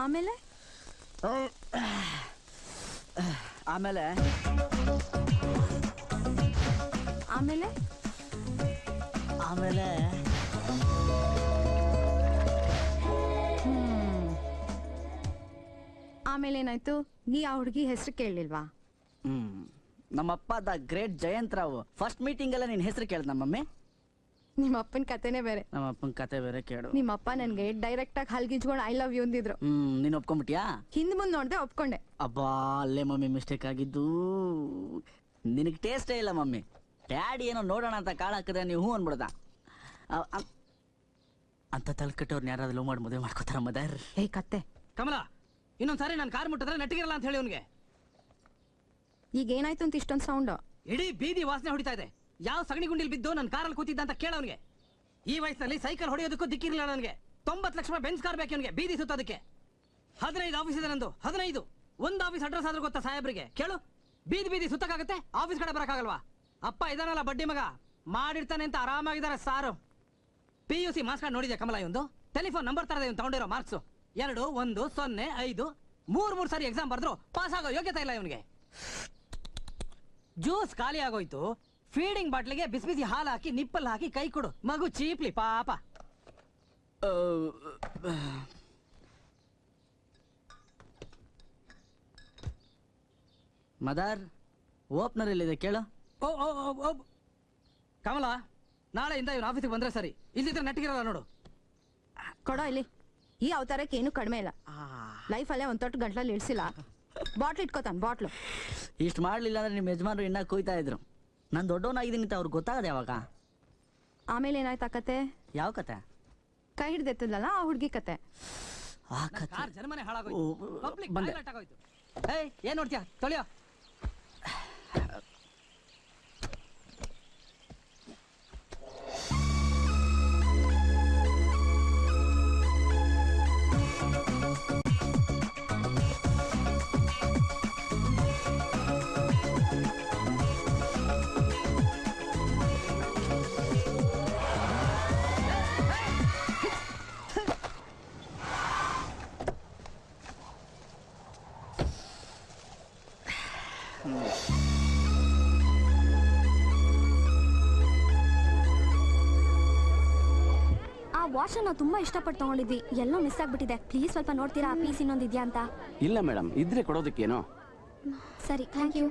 ಆಮೇಲೆ ಆಮೇಲೆ ಆಮೇಲೆ ಆಮೇಲೆ ಆಮೇಲೆ ಏನಾಯ್ತು? ನೀ ಆ ಹುಡುಗಿ ಹೆಸರು ಕೇಳಲಿಲ್ವಾ? ನಮ್ಮಪ್ಪ the great Jayant Rao first meeting ಅಲ್ಲ ನಿನ್ ಹೆಸರು ಕೇಳ್ದ ನಮ್ಮಮ್ಮೆ. ನಿಮ್ಮ ಅಪ್ಪನ ಕತೆನೇ ಬೇರೆ. ನಮ್ಮ ಅಪ್ಪನ ಕತೆ ಬೇರೆ ಕೇಳು. ನಿಮ್ಮ ಅಪ್ಪ ನನ್ಗೆ ಡೈರೆಕ್ಟ್ ಆಗಿ ಹಲ್ಗಿಂಚ್ಕೊಂಡು ಐ ಲವ್ ಯು ಅಂದಿದ್ರು. ನೀನ್ ಒಪ್ಕೊಂಡ್ಬಿಟ್ಯಾ? ಹಿಂದ್ ಮುಂದ್ ನೋಡ್ದೆ ಒಪ್ಕೊಂಡೆ. ಅಬ್ಬಾ ಅಲ್ಲೇ ಮಮ್ಮಿ ಮಿಸ್ಟೇಕ್ ಆಗಿದ್ದು. ನಿನಗೆ ಟೇಸ್ಟೇ ಇಲ್ಲ ಮಮ್ಮಿ. ಡ್ಯಾಡಿ ಏನೋ ನೋಡೋಣ ಅಂತ ಕಾಳು ಹಾಕಿದ್ರೆ ನೀವು ಹೂ ಅನ್ಬಿಡ್ದ. ಅಂತ ತಲೆಕಟ್ಟವ್ರನ್ನ ಯಾರಾದ್ರೂ ಲವ್ ಮಾಡಿ ಮದುವೆ ಮಾಡ್ಕೋತಾರ ಮದರ್? ಏ ಕತ್ತೆ ಕಮಲ, ಇನ್ನೊಂದ್ಸಾರಿ ನಾನು ಕಾರ್ ಮುಟ್ಟಿದ್ರೆ ನೆಟ್ಟಿಗಿರಲ್ಲ ಅಂತ ಹೇಳಿ ಅವನಿಗೆ. ಈಗ ಏನಾಯ್ತು ಅಂತ ಇಷ್ಟೊಂದು ಸೌಂಡ್? ಇಡೀ ಬೀದಿ ವಾಸನೆ ಹೊಡಿತಾ ಇದೆ. ಯಾವ ಸಗಣಿ ಗುಂಡಿಲ್ ಬಿದ್ದು ನನ್ನ ಕಾರಲ್ಲಿ ಕೂತಿದ್ದ ಅಂತ ಕೇಳವನಿಗೆ. ಈ ವಯಸ್ಸಲ್ಲಿ ಸೈಕಲ್ ಹೊಡೆಯೋದಕ್ಕೂ ದಿಕ್ಕಿರಲಿಲ್ಲ ನನಗೆ. 90 ಲಕ್ಷ ರೂಪಾಯಿ ಬೆಂಚ್ ಕಾರ್ ಬೇಕು ಅವನಿಗೆ ಬೀದಿ ಸುತ್ತೋದಕ್ಕೆ. 15 ಆಫೀಸ್ ಇದೆ ನಂದು. 15 ಒಂದು ಆಫೀಸ್ ಅಡ್ರೆಸ್ ಆದ್ರೂ ಗೊತ್ತಾ ಸಾಹೇಬ್ರಿಗೆ? ಕೇಳು, ಬೀದಿ ಬೀದಿ ಸುತ್ತಕ್ಕಾಗತ್ತೆ, ಆಫೀಸ್ ಕಡೆ ಬರಕ್ಕಾಗಲ್ವಾ? ಅಪ್ಪ ಇದಾನಲ್ಲ ಬಡ್ಡಿ ಮಗ, ಮಾಡಿರ್ತಾನೆ ಅಂತ ಆರಾಮಾಗಿದ್ದಾರೆ ಸಾರು. PUC ಮಾರ್ಕ್ಸ್ ಕಾರ್ಡ್ ನೋಡಿದೆ ಕಮಲ? ಒಂದು ಟೆಲಿಫೋನ್ ನಂಬರ್ ತರದೆ ಇವನು ತಗೊಂಡಿರೋ ಮಾರ್ಕ್ಸ್ 2 1 0 5 3 ಸಾರಿ ಎಕ್ಸಾಮ್ ಬರೆದ್ರು ಪಾಸ್ ಆಗೋ ಯೋಗ್ಯತೆ ಇಲ್ಲ ಇವನಿಗೆ. ಜ್ಯೂಸ್ ಖಾಲಿ ಆಗೋಯ್ತು. ಫೀಡಿಂಗ್ ಬಾಟ್ಲಿಗೆ ಬಿಸಿ ಬಿಸಿ ಹಾಲು ಹಾಕಿ ನಿಪ್ಪಲ್ ಹಾಕಿ ಕೈ ಕೊಡು, ಮಗು ಚೀಪ್ಲಿ ಪಾಪ. ಮದರ್ ಓಪನರ್ ಎಲ್ಲಿದೆ ಕೇಳು. ಓ ಕಮಲ, ನಾಳೆಯಿಂದ ಇವನು ಆಫೀಸಿಗೆ ಬಂದ್ರೆ ಸರಿ, ಇಲ್ದಿದ್ರೆ ನೆಟ್ಟಿಗಿರಲ್ಲ ನೋಡು. ಕೊಡೋ ಇಲ್ಲಿ. ಈ ಅವತಾರಕ್ಕೆ ಏನು ಕಡಿಮೆ ಇಲ್ಲ. ಲೈಫಲ್ಲೇ ಒಂದ್ ತೊಟ್ಟು ಗಂಟ್ಲಲ್ಲಿ ಇಳಿಸಿಲ್ಲ. Bottle ಇಟ್ಕೋತಾನೆ, bottle. ಇಷ್ಟು ಮಾಡ್ಲಿಲ್ಲ ಅಂದ್ರೆ ನಿಮ್ಮ ಯಜಮಾನ್ರು ಇನ್ನ ಕೊಯ್ತಾ ಇದ್ರು. ನಾನು ದೊಡ್ಡವನಾಗಿದ್ದೀನಿ ಅಂತ ಅವ್ರಿಗೆ ಗೊತ್ತಾಗದೆ ಯಾವಾಗ? ಆಮೇಲೆ ಏನಾಯ್ತು ಆ ಕತೆ? ಯಾವ ಕತೆ? ಕೈ ಹಿಡ್ದೆತ್ತಲ್ಲ ಆ ಹುಡುಗಿ ಕತೆ. ಆ ಕತೆ ಕಾರ್ ಜನ್ಮನೆ ಹಾಳಾಗೋಯ್ತು, ಪಬ್ಲಿಕ್ ಬಂದೆ. ಟಾಯ್ಲೆಟ್ ಆಗೋಯ್ತು. ಏಯ್ ಏನ್ ನೋಡ್ತೀಯ, ತೊಳೆಯೋ. ವಾಚ್ ನಾವು ತುಂಬಾ ಇಷ್ಟಪಟ್ಟು ತಗೊಂಡಿದ್ವಿ, ಎಲ್ಲೋ ಮಿಸ್ ಆಗ್ಬಿಟ್ಟಿದೆ. ಪ್ಲೀಸ್ ಸ್ವಲ್ಪ ನೋಡ್ತೀರಾ ಆ ಪೀಸ್ ಇನ್ನೊಂದು ಇದೆಯಾ ಅಂತ? ಇಲ್ಲ ಮೇಡಮ್, ಇದ್ರೆ ಕೊಡೋದಕ್ಕೇನೋ. ಸರಿ, thank you.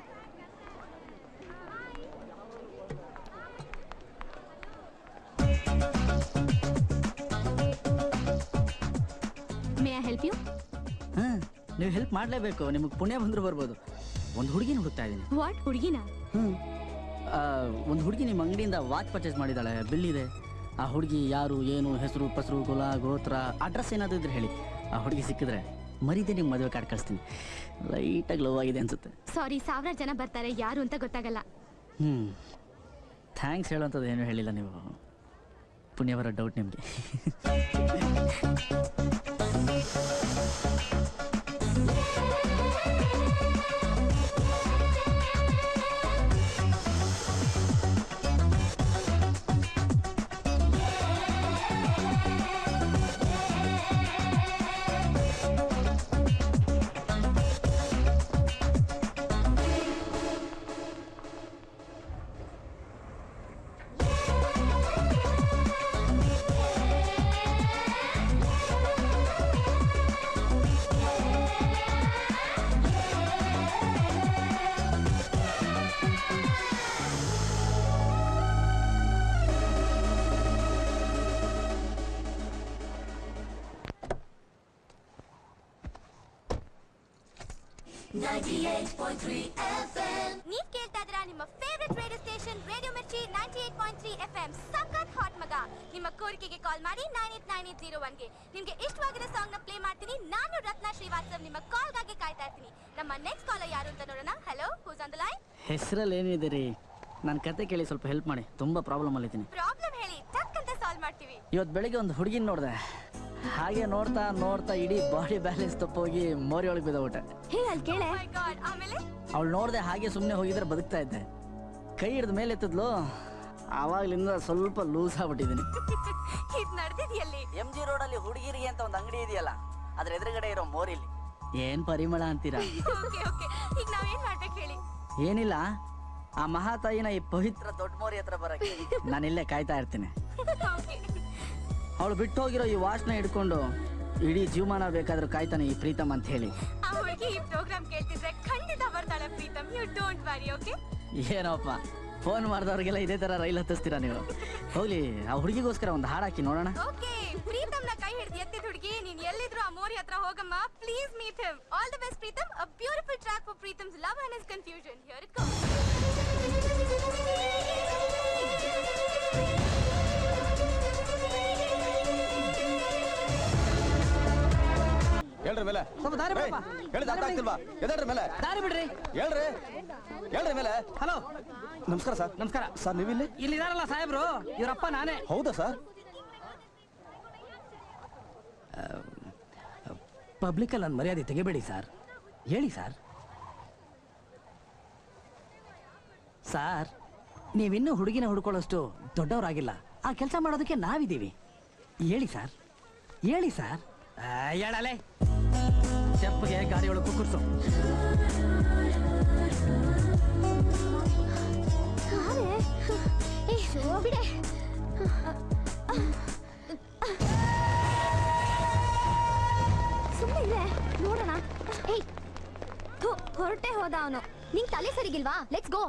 May I help you? ನೀವು ಹೆಲ್ಪ್ ಮಾಡಲೇಬೇಕು, ನಿಮಗೆ ಪುಣ್ಯ ಬಂದ್ರು ಬರ್ಬೋದು. ಒಂದು ಹುಡುಗಿನ ಹುಡುಕ್ತಾ ಇದ್ದೀನಿ. ವಾಟ್, ಹುಡುಗಿನ? ಒಂದು ಹುಡುಗಿ ನಿಮ್ಮ ಅಂಗಡಿಯಿಂದ ವಾಚ್ ಪರ್ಚೇಸ್ ಮಾಡಿದ್ದಾಳೆ, ಬಿಲ್ ಇದೆ. ಆ ಹುಡುಗಿ ಯಾರು, ಏನು, ಹೆಸರು, ಪಸರು, ಕುಲ, ಗೋತ್ರ, ಅಡ್ರೆಸ್ ಏನಾದರೂ ಇದ್ರೆ ಹೇಳಿ. ಆ ಹುಡುಗಿ ಸಿಕ್ಕಿದ್ರೆ ಮರೀದೆ ನಿಮ್ಮ ಮದುವೆ ಕಾರ್ಡ್ ಕಳಿಸ್ತೀನಿ. ಲೈಟಾಗಿ ಲವ್ ಆಗಿದೆ ಅನ್ಸುತ್ತೆ. ಸಾರಿ, 1000 ಜನ ಬರ್ತಾರೆ, ಯಾರು ಅಂತ ಗೊತ್ತಾಗಲ್ಲ. ಥ್ಯಾಂಕ್ಸ್ ಹೇಳೋಂಥದ್ದು ಏನೂ ಹೇಳಿಲ್ಲ ನೀವು. ಪುಣ್ಯ ಬರೋ ಡೌಟ್ ನಿಮಗೆ. ನೀವ್ ಕೇಳ್ತಾ ಇದ್ದೀರಾ ನಿಮ್ಮ ಫೇವರಿಟ್ ರೇಡಿಯೋ ಸ್ಟೇಷನ್ ರೇಡಿಯೋ ಮಿರ್ಚಿ 98.3 FM. ಸಖತ್ ಹಾಟ್ ಮಗ. ನಿಮ್ಮ ಕೋರಿಕೆಗೆ ಕಾಲ್ ಮಾಡಿ 989801ಗೆ. ನಿಮ್ಗೆ ಇಷ್ಟವಾಗಿರೋ ಸಾಂಗ್ ನ ಪ್ಲೇ ಮಾಡ್ತೀನಿ. ನಾನು ರತ್ನ ಶ್ರೀವಾಸ್ತವ್ ನಿಮ್ಮ ಕಾಲ್ ಗಾಗಿ ಕಾಯ್ತಾ ಇರ್ತೀನಿ. ನಮ್ಮ ನೆಕ್ಸ್ಟ್ ಕಾಲರ್ ಯಾರು ಅಂತ ನೋಡೋಣ. Hello, who's on the line? ಹೆಸರಲ್ಲಿ ಏನಿದೆ ರೀ? ನನ್ನ ಕತೆ ಕೇಳಿ ಸ್ವಲ್ಪ ಹೆಲ್ಪ್ ಮಾಡಿ, ತುಂಬಾ ಪ್ರಾಬ್ಲಮ್ ಅಲ್ಲಿದ್ದೀನಿ. ಪ್ರಾಬ್ಲಮ್ ಹೇಳಿ, ಟಕ್ ಅಂತ ಸಾಲ್ವ್ ಮಾಡ್ತೀವಿ. ಇವತ್ತು ಬೆಳಿಗ್ಗೆ ಒಂದು ಹುಡುಗಿನ ನೋಡಿದೆ. ಹಾಗೆ ನೋಡ್ತಾ ನೋಡ್ತಾ ಇಡೀ ಬಾಡಿ ಬ್ಯಾಲೆನ್ಸ್ ತಪ್ಪೋಗಿ ಮೋರಿ ಒಳಗೆ ಬಿದ್ದೋಗ್ಬಿಟ್ಟೆ. ಹೇ, ಅಲ್ಲಿ ಕೇಳೆ. ಆಮೇಲೆ ಅವಳು ನೋಡ್ದೆ, ಹಾಗೆ ಸುಮ್ಮನೆ ಹೋಗಿದ್ರೆ ಬದುಕ್ತಾ ಇದ್ದೆ. ಕೈ ಹಿಡಿದ ಮೇಲೆ ಎತ್ತಿದ್ಲು, ಆವಾಗ್ಲಿಂದ ಸ್ವಲ್ಪ ಲೂಸ್ ಆಗ್ಬಿಟ್ಟಿದ್ದೀನಿ. ಇದು ನಡೆದಿದೆಯಲ್ಲಿ MG ರೋಡಲ್ಲಿ ಹುಡುಗಿರಿಗೆ ಅಂತ ಒಂದು ಅಂಗಡಿ ಇದೆಯಲ್ಲ, ಅದ್ರ ಎದುರುಗಡೆ ಇರೋ ಮೋರಿಲಿ. ಏನ್ ಪರಿಮಳ ಅಂತೀರಾ? ಓಕೆ ಓಕೆ, ಈಗ ನಾವೇನ್ ಮಾಡ್ಬೇಕು ಹೇಳಿ? ಏನಿಲ್ಲ, ಆ ಮಹಾತಾಯಿನ ಈ ಪವಿತ್ರ ದೊಡ್ಡ ಮೋರಿ ಹತ್ರ ಬರಕ್ಕೆ ನಾನಿಲ್ಲೇ ಕಾಯ್ತಾ ಇರ್ತೀನಿ. ಓಕೆ. ಅವಳು ಬಿಟ್ಟು ಹೋಗಿರೋ ಈ ವಾಚ್ನ ಹಿಡ್ಕೊಂಡು ಇಡೀ ಜೀವಮಾನ ಬೇಕಾದ್ರೂ ಕಾಯ್ತಾನೆ ಈ ಪ್ರೀತಮ್ ಅಂತ ಹೇಳಿ. ಆ ಹುಡುಗಿ ಈ ಪ್ರೋಗ್ರಾಮ್ ಕೇಳ್ತಿದ್ರೆ ಖಂಡಿತ ಬರ್ತಾಳೆ Preetam, you don't worry. Okay? ಏನೋಪ್ಪ, ಫೋನ್ ಮಾಡಿದವ್ರಿಗೆಲ್ಲ ಇದೇ ತರ ರೈಲ್ ಹತ್ತಿಸ್ತೀರಾ ನೀವು? ಹೋಗ್ಲಿ, ಆ ಹುಡುಗಿಗೋಸ್ಕರ ಒಂದು ಹಾಡು ಹಾಕಿ ನೋಡೋಣ. ಓಕೆ, ಪ್ರೀತಮ್ನ ಕೈ ಹಿಡಿದು ಎತ್ತಿದ ಹುಡುಗಿ, ನೀನ್ ಎಲ್ಲಿದ್ರು ಆ ಮೋರಿ ಹತ್ರ ಹೋಗಮ್ಮ. Please meet him. All the best Preetam. A beautiful track for Preetam's love and his confusion. Here it comes. ಹೇಳ್ರಿ ಮೇಲೆ ಸ್ವಲ್ಪ ದಾರಿ ಬಿಡಪ್ಪ. ಹೇಳಿದ ಅರ್ಥ ಆಗ್ತಿಲ್ವಾ? ಎದೇಳ್ರಿ ಮೇಲೆ ದಾರಿ ಬಿಡ್ರಿ. ಹೇಳ್ರಿ ಮೇಲೆ. ಹಲೋ, ನಮಸ್ಕಾರ ಸರ್. ನಮಸ್ಕಾರ ಸರ್, ನೀವಿಲ್ಲಿ? ಇಲ್ಲಿದಾರಲ್ಲ ಸಾಹೇಬ್ರು, ಇವರಪ್ಪ ನಾನೇ. ಹೌದಾ ಸರ್? ಪಬ್ಲಿಕ್ ಅಲ್ಲಿ ನನ್ನ ಮರ್ಯಾದೆ ತೆಗಿಬೇಡಿ ಸರ್. ಹೇಳಿ ಸರ್. ಸರ್, ನೀವಿನ್ನೂ ಹುಡುಗಿನ ಹುಡ್ಕೊಳ್ಳೋಷ್ಟು ದೊಡ್ಡವರಾಗಿಲ್ಲ. ಆ ಕೆಲಸ ಮಾಡೋದಕ್ಕೆ ನಾವಿದ್ದೀವಿ. ಹೇಳಿ ಸರ್, ಹೇಳಿ ಸರ್. ಹೇಳಲೆ ಚೆಪ್ಪಗೆ ಗಾಡಿ ಒಳಗೆ ಕುಕ್ಕರ್ಸು. ಬಿಡೆ. ಸುಮ್ಮನೆ ಇದೆ, ನೋಡೋಣ. ಏಯ್, ಹೊರಟೆ ಹೋದ ಅವನು. ನಿಂಗ್ ತಲೆ ಸರಿಗಿಲ್ವಾ? Let's go.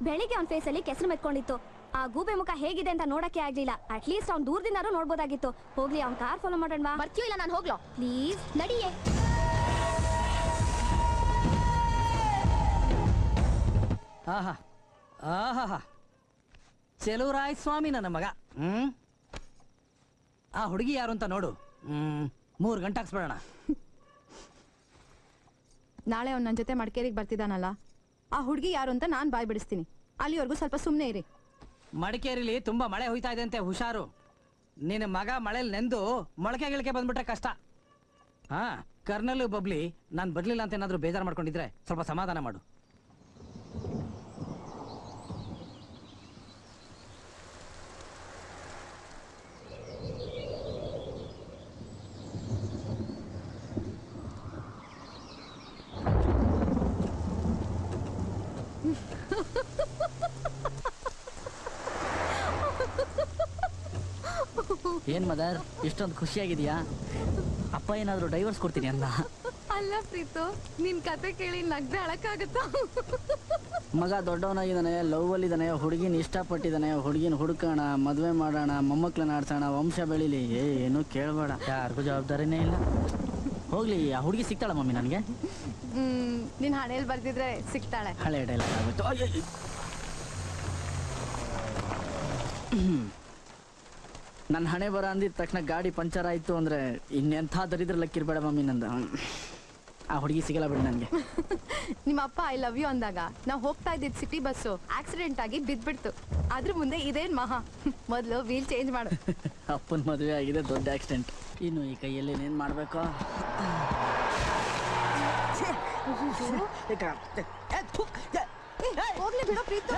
ಬೆಳಿಗ್ಗೆ ಅವನ ಫೇಸಲ್ಲಿ ಕೆಸರು ಮೆತ್ಕೊಂಡಿತ್ತು. ಆ ಗೂಬೆ ಮುಖ ಹೇಗಿದೆ ಅಂತ ನೋಡಕ್ಕೆ ಆಗ್ಲಿಲ್ಲ. ಅಟ್ಲೀಸ್ಟ್ ಅವ್ನು ದೂರದಿಂದಾರು ನೋಡ್ಬೋದಾಗಿತ್ತು. ಹೋಗ್ಲಿ, ಅವ್ನ ಕಾರ್ ಫಾಲೋ ಮಾಡೋಣ. ಬರ್ತೀಯೋ ಇಲ್ಲ ನಾನು ಹೋಗ್ಲೋ? ಪ್ಲೀಸ್ ನಡಿಯೇ. ಆಹಾ ಆಹಾ, ಚೆಲುವರಾಯ ಸ್ವಾಮಿ ನನ್ನ ಮಗ. ಆ ಹುಡುಗಿ ಯಾರು ಅಂತ ನೋಡು. 3 ಗಂಟೆ ಹಾಕ್ಸ್ಬಿಡೋಣ. ನಾಳೆ ಅವ್ನು ನನ್ನ ಜೊತೆ ಮಡಿಕೇರಿಗೆ ಬರ್ತಿದ್ದಾನಲ್ಲ, ಆ ಹುಡುಗಿ ಯಾರು ಅಂತ ನಾನು ಬಾಯ್ ಬಿಡಿಸ್ತೀನಿ. ಅಲ್ಲಿವರೆಗೂ ಸ್ವಲ್ಪ ಸುಮ್ಮನೆ ಇರಿ. ಮಡಿಕೇರಿಲಿ ತುಂಬಾ ಮಳೆ ಹೋಯ್ತಾ ಇದೆ ಅಂತೆ, ಹುಷಾರು. ನಿನ್ನ ಮಗ ಮಳೆಲಿ ನೆಂದು ಮೊಳಕೆ ಗಿಳಕೆ ಬಂದ್ಬಿಟ್ರೆ ಕಷ್ಟ. ಹಾ, ಕರ್ನಲ್ ಬಬ್ಲಿ ನಾನು ಬರ್ಲಿಲ್ಲ ಅಂತ ಏನಾದ್ರು ಬೇಜಾರು ಮಾಡ್ಕೊಂಡಿದ್ರೆ ಸ್ವಲ್ಪ ಸಮಾಧಾನ ಮಾಡು. ಏನ್ ಮದರ್, ಇಷ್ಟೊಂದು ಖುಷಿಯಾಗಿದೆಯಾ? ಅಪ್ಪ ಏನಾದ್ರು ಡೈವರ್ಸ್ ಕೊಡ್ತೀನಿ ಅಂದ? ಅಲ್ಲ ಪ್ರೀತು, ನಿನ್ ಕತೆ ಕೇಳಿ ನಗ್ದೆ ಅಳಕ್ಕಾಗತ್ತಾ? ಮಗ ದೊಡ್ಡವನಾಗಿದ್ದಾನೆ, ಲವ್ ಅಲ್ಲಿದ್ದಾನೆ, ಹುಡುಗಿನ ಇಷ್ಟಪಟ್ಟಿದ್ದಾನೆ, ಹುಡುಗಿನ ಹುಡುಕೋಣ, ಮದುವೆ ಮಾಡೋಣ, ಮೊಮ್ಮಕ್ಳನ್ನ ಆಡ್ಸೋಣ, ವಂಶ ಬೆಳಿಲಿ. ಏನು ಕೇಳಬೇಡ, ಯಾರಿಗೂ ಜವಾಬ್ದಾರಿನೇ ಇಲ್ಲ. ಹೋಗ್ಲಿ, ಆ ಹುಡುಗಿ ಸಿಗ್ತಾಳ ಮಮ್ಮಿ ನನಗೆ? ನಿನ್ ಹಣೆಯಲ್ಲಿ ಬರ್ದಿದ್ರೆ ಸಿಗ್ತಾಳೆ. ಹಳೆ ಡೈಲಾಗ್ ಆಗುತ್ತೆ. ನನ್ನ ಹಣೆ ಬರ ಅಂದಿದ ತಕ್ಷಣ ಗಾಡಿ ಪಂಚರ್ ಆಯ್ತು ಅಂದ್ರೆ ಇನ್ನೆಂಥ ದರಿದ್ರ ಲಕ್ಕಿರ್ಬೇಡ ಮಮ್ಮಿ ನಂದ. ಆ ಹುಡುಗಿ ಸಿಗಲ್ಲ ಬಿಡಿ ನನಗೆ. ನಿಮ್ಮ ಅಪ್ಪ ಐ ಲವ್ ಯು ಅಂದಾಗ ನಾವು ಹೋಗ್ತಾ ಇದ್ದಿದ್ ಸಿಟಿ ಬಸ್ಸು ಆಕ್ಸಿಡೆಂಟ್ ಆಗಿ ಬಿದ್ಬಿಡ್ತು. ಅದ್ರ ಮುಂದೆ ಇದೇನ್ ಮಹಾ, ಮೊದಲು ವೀಲ್ ಚೇಂಜ್ ಮಾಡು. ಅಪ್ಪನ ಮದುವೆ ಆಗಿದೆ, ದೊಡ್ಡ ಆಕ್ಸಿಡೆಂಟ್. ಇನ್ನು ಈ ಕೈಯಲ್ಲಿ ಏನೇನು ಮಾಡಬೇಕು? ಹೋಗ್ಲಿ ಬಿಡೋ ಪ್ರೀತು.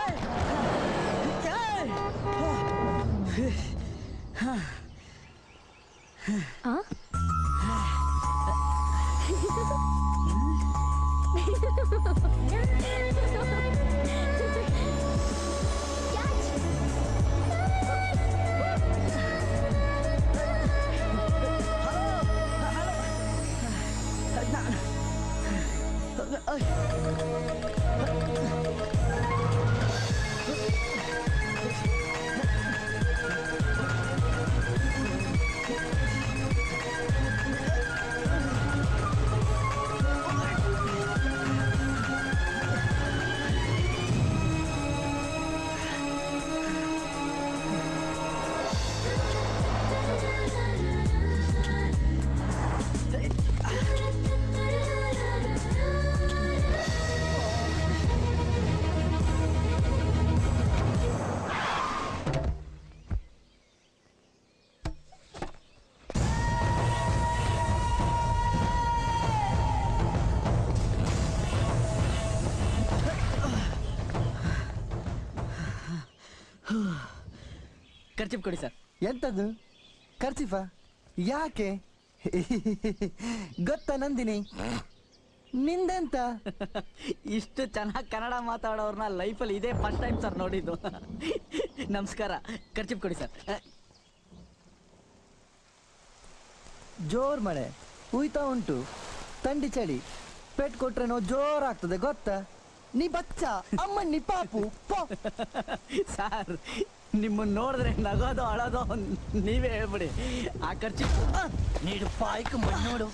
ಖರ್ಚಿಪ್ ಕೊಡಿ ಸರ್. ಎಂತದ್ದು ಖರ್ಚಿಫ? ಯಾಕೆ? ಗೊತ್ತಾ ನಂದಿನಿ, ನಿಂದೆಂತ? ಇಷ್ಟು ಚೆನ್ನಾಗಿ ಕನ್ನಡ ಮಾತಾಡೋರ್ನ ಲೈಫಲ್ಲಿ ಇದೇ ಫಸ್ಟ್ ಟೈಮ್ ಸರ್ ನೋಡಿದ್ದು. ನಮಸ್ಕಾರ, ಖರ್ಚಿಪ್ ಕೊಡಿ ಸರ್. ಜೋರ್ ಮಳೆ ಹುಯ್ತಾ ಉಂಟು, ಥಂಡಿ ಚಳಿ, ಪೆಟ್ ಕೊಟ್ರೇನೋ ಜೋರಾಗ್ತದೆ ಗೊತ್ತಾ? ನೀ ಬಚ್ಚ ಅಮ್ಮಣ್ಣಿ ಪಾಪು ಪೋ. ಸರ್, ನಿಮ್ಮನ್ನ ನೋಡಿದ್ರೆ ನಗೋದು ಅಳೋದು ನೀವೇ ಹೇಳ್ಬಿಡಿ. ಆ ಖರ್ಚಿಪ್ ನೀಡು ಪಾಯ್ಕ ಮಣ್ಣೋಡು.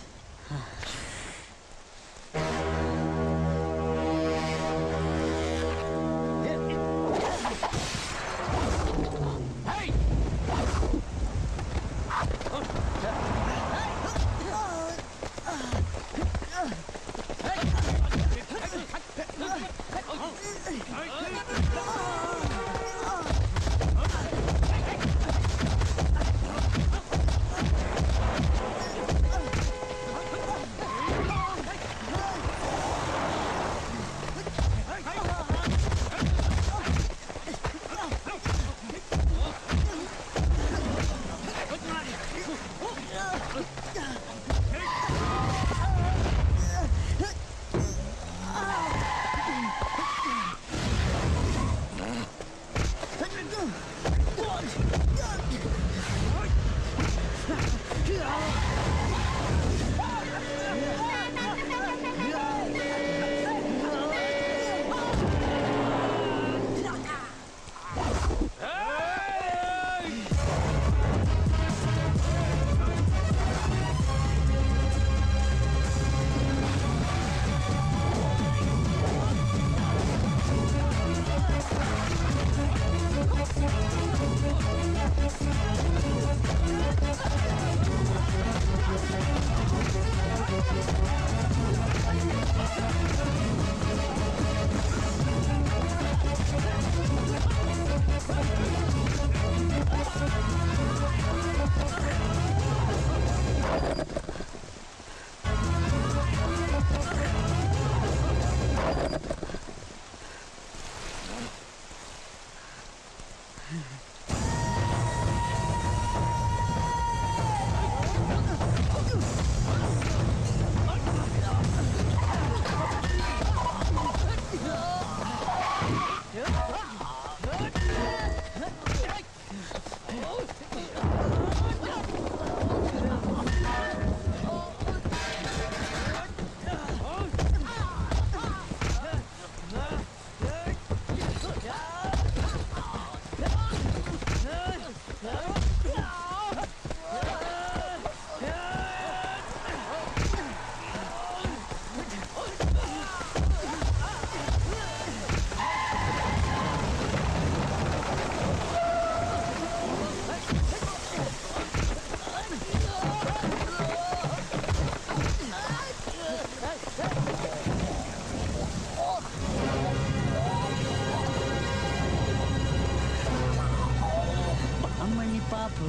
ಪಾಪು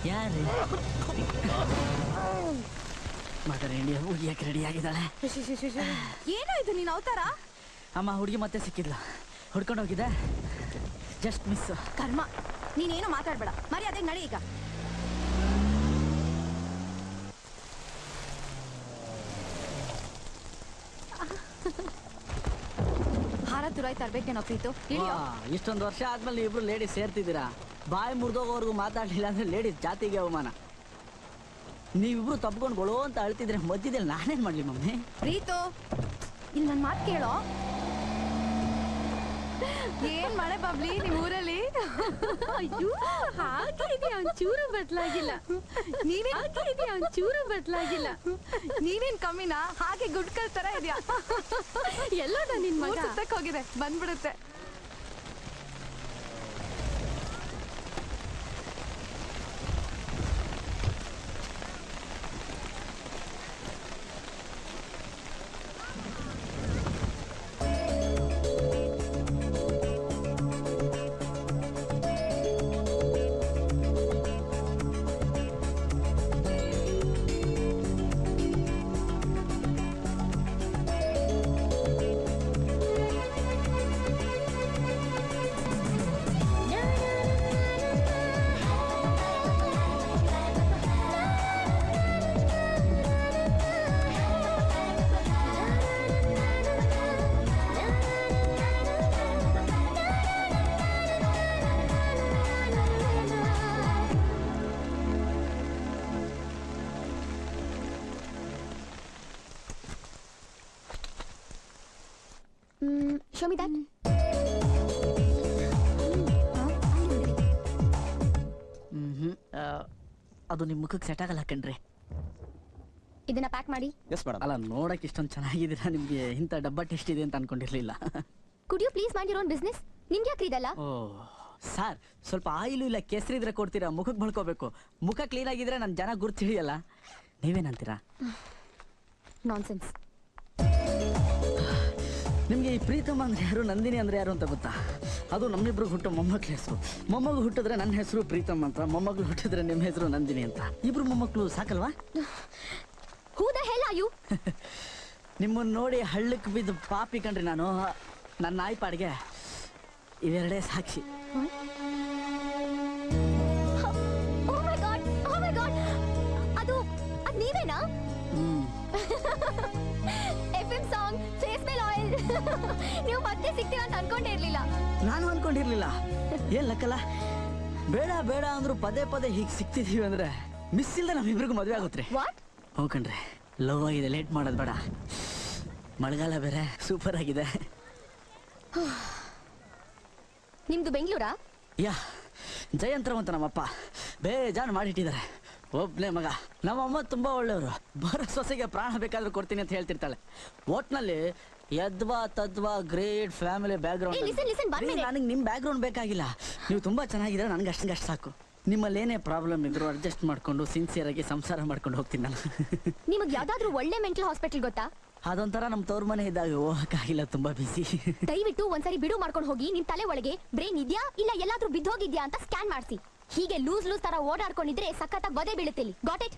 ಯಾರು ಮದರ್ ಇಂಡಿಯಾ ಹುಡುಗಿಯಕ್ಕೆ ರೆಡಿ ಆಗಿದ್ದಾಳೆ. ಏನೋ ಇದು ನೀನ್ ಅವತಾರ? ಅಮ್ಮ ಹುಡುಗಿ ಮತ್ತೆ ಸಿಕ್ಕಿದ್ಲ, ಹುಡ್ಕೊಂಡು ಹೋಗಿದ್ದೆ, ಜಸ್ಟ್ ಮಿಸ್. ಕರ್ಮ, ನೀನೇನು ಮಾತಾಡ್ಬೇಡ, ಮರ್ಯಾದೆ ನಡಿ ಈಗ. ಹಾರ ತುರಾಯ್ ತರ್ಬೇಕೇನೋ ಪ್ರೀತು? ಇಷ್ಟೊಂದು ವರ್ಷ ಆದ್ಮೇಲೆ ಇಬ್ರು ಲೇಡೀಸ್ ಸೇರ್ತಿದ್ದೀರಾ. ಬಾಯಿ ಮುರಿದೋಗೋರ್ಗು ಮಾತಾಡ್ಲಿಲ್ಲ ಅಂದ್ರೆ ಲೇಡೀಸ್ ಜಾತಿಗೆ ಅವಮಾನ. ನೀವಿಬ್ರು ತಪ್ಕೊಂಡು ಗೊಳೋ ಅಂತ ಅಳ್ತಿದ್ರೆ ಮಧ್ಯದಲ್ಲಿ ನಾನೇನ್ ಮಾಡ್ಲಿ ಮಮ್ಮಿ? ಪ್ರೀತು, ಇಲ್ಲಿ ನನ್ ಮಾತು ಕೇಳೋ. ಏನ್ ಮಳೆ ಬಬ್ಲಿ ನಿಮ್ ಊರಲ್ಲಿ? ಅಯ್ಯೋ, ಹಾಗೆ ಒಂಚೂರು ಬದಲಾಗಿಲ್ಲ. ಒಂಚೂರು ಬದಲಾಗಿಲ್ಲ. ನೀನೇನ್ ಕಮ್ಮಿನಾ? ಹಾಗೆ ಗುಡ್ಕಲ್ ತರ ಇದೆಯಾ? ಎಲ್ಲೋದ ನಿನ್ ಮಗ? ಸುತ್ತಕ್ ಹೋಗಿದೆ, ಬಂದ್ಬಿಡುತ್ತೆ. Show me that. ಅದು ನಿಮ್ಮ ಮುಖಕ್ಕೆ ಸೆಟ್ ಆಗಲ್ಲ ಕಣ್ರಿ. ಇದನ್ನ ಪ್ಯಾಕ್ ಮಾಡಿ. Yes madam. ಅಲ್ಲ, ನೋಡಕ್ಕೆ ಇಷ್ಟೊಂದು ಚೆನ್ನಾಗಿದ್ದೀರಾ, ನಿಮಗೆ ಇಂಥ ಡಬ್ಬ ಟೇಸ್ಟ್ ಇದೆ ಅಂತ ಅನ್ಕೊಂಡಿರ್ಲಿಲ್ಲ. Could you please mind your own business? ನಿಮ್ಗೆ ಯಾಕ್ರಿ ಇದಲ್ಲ? ಓ ಸರ್, ಸ್ವಲ್ಪ ಆಯಿಲು ಇಲ್ಲ ಕೆಸರು ಇದ್ರೆ ಕೊಡ್ತೀರಾ, ಮುಖಕ್ಕೆ ಬಳ್ಕೋಬೇಕು. ಮುಖ ಕ್ಲೀನ್ ಆಗಿದ್ರೆ ನನ್ನ ಜನ ಗುರ್ತು ಹಿಡಿಯಲ್ಲ. ನೀವೇನಂತೀರಾ? ನಾನ್ಸೆನ್ಸ್. ನಿಮಗೆ ಈ ಪ್ರೀತಮ್ ಅಂದ್ರೆ ಯಾರು, ನಂದಿನಿ ಅಂದ್ರೆ ಯಾರು ಅಂತ ಗೊತ್ತಾ? ಅದು ನಮ್ಮಿಬ್ರಿಗೆ ಹುಟ್ಟೋ ಮೊಮ್ಮಕ್ಳ ಹೆಸರು. ಮೊಮ್ಮಗು ಹುಟ್ಟಿದ್ರೆ ನನ್ನ ಹೆಸರು ಪ್ರೀತಮ್ ಅಂತ, ಮೊಮ್ಮಗಳು ಹುಟ್ಟಿದ್ರೆ ನಿಮ್ಮ ಹೆಸರು ನಂದಿನಿ ಅಂತ. ಇಬ್ರು ಮೊಮ್ಮಕ್ಕಳು ಸಾಕಲ್ವಾ? Who the hell are you? ನಿಮ್ಮನ್ನು ನೋಡಿ ಹಳ್ಳಕ್ಕೆ ಬಿದ್ದು ಪಾಪಿ ಕಣ್ರಿ ನಾನು. ನನ್ನ ನಾಯಿ ಪಾಡಿಗೆ ಇವೆರಡೇ ಸಾಕ್ಷಿ. ಓ ಮೈ ಗಾಡ್, ಓ ಮೈ ಗಾಡ್, ಅದು ನೀವೇನಾ? FM ಸಾಂಗ್ ಫೇಸ್ ಮೇಲ್ ಆಯಿಲ್. ನೀವು ಮತ್ತೆ ಸಿಗ್ತೀರಾ ಅಂತ ಅನ್ಕೊಂಡೇ ಇರ್ಲಿಲ್ಲ. ನಾನು ಅನ್ಕೊಂಡಿರ್ಲಿಲ್ಲ. ಏನ್ ಲಕ್ಕಲ್ಲ, ಬೇಡ ಬೇಡ ಅಂದ್ರು ಪದೇ ಪದೇ ಹೀಗೆ ಸಿಗ್ತಿದೀವಿ ಅಂದ್ರೆ ಮಿಸ್ ಇಲ್ದೆ ನಮ್ಮಿಬ್ರಿಗೂ ಮದುವೆ ಆಗುತ್ತೆ. ವಾಟ್? ಹೋಗ್ಕಂಡ್ರೆ, ಲವ್ ಆಗಿದೆ, ಲೇಟ್ ಮಾಡೋದು ಬೇಡ. ಮಳೆಗಾಲ ಬೇರೆ ಸೂಪರ್ ಆಗಿದೆ. ನಿಮ್ದು ಬೆಂಗಳೂರಾ? ಯಾ, ಜಯಂತ್ರಂ ಅಂತ ನಮ್ಮಪ್ಪ ಬೇಜಾನ್ ಮಾಡಿಟ್ಟಿದ್ದಾರೆ. ಒಬ್ನೇ ಮಗ. ನಮ್ಮಮ್ಮ ತುಂಬಾ ಒಳ್ಳೆಯವರು. ಬರೋ ಸೊಸೆಗೆ ಪ್ರಾಣ ಬೇಕಾದ್ರೂ ಕೊಡ್ತೀನಿ ಅಂತ ಹೇಳ್ತಿರ್ತಾಳೆ. ಒಟ್ನಲ್ಲಿ ಯದ್ವಾ ತದ್ವಾ ಗ್ರೇಟ್ ಫ್ಯಾಮಿಲಿ ಬ್ಯಾಕ್ ಏ, listen, listen, one ground. minute. ನನಗೆ ನಿಮ್ಮ ಬ್ಯಾಕ್ ಗ್ರೌಂಡ್ ಬೇಕಾಗಿಲ್ಲ. ನೀವು ತುಂಬಾ ಚೆನ್ನಾಗಿದ್ರೆ ನನಗೆ ಅಷ್ಟು ಸಾಕು. ನಿಮ್ಮಲ್ಲಿ ಏನೇ ಪ್ರಾಬ್ಲಮ್ ಇದ್ರು ಅಡ್ಜಸ್ಟ್ ಮಾಡ್ಕೊಂಡು ಸಿನ್ಸಿಯರ್ ಆಗಿ ಸಂಸಾರ ಮಾಡ್ಕೊಂಡು ಹೋಗ್ತೀನಿ ನಾನು. ನಿಮಗೆ ಯಾವ್ದಾದ್ರು ಒಳ್ಳೆ ಮೆಂಟಲ್ ಹಾಸ್ಪಿಟಲ್ ಗೊತ್ತಾ? ಅದೊಂಥರ ನಮ್ಮ ತವ್ರ ಮನೆ ಇದ್ದಾಗ ಹೋಗಕ್ಕಾಗಿಲ್ಲ, ತುಂಬಾ ಬಿಸಿ. ದಯವಿಟ್ಟು ಒಂದ್ಸರಿ ಬಿಡು ಮಾಡ್ಕೊಂಡು ಹೋಗಿ. ನಿಮ್ ತಲೆ ಒಳಗೆ ಬ್ರೈನ್ ಇದೆಯಾ ಇಲ್ಲ ಎಲ್ಲಾದ್ರೂ ಬಿದ್ದೋಗಿದ್ಯಾ ಅಂತ ಸ್ಕ್ಯಾನ್ ಮಾಡಿಸಿ. ಹೀಗೆ ಲೂಸ್ ತರ ಓಡಾಡ್ಕೊಂಡಿದ್ರೆ ಸಖತ್ತಾಗಿ ಬದೇ ಬೀಳುತ್ತೆ. Got it?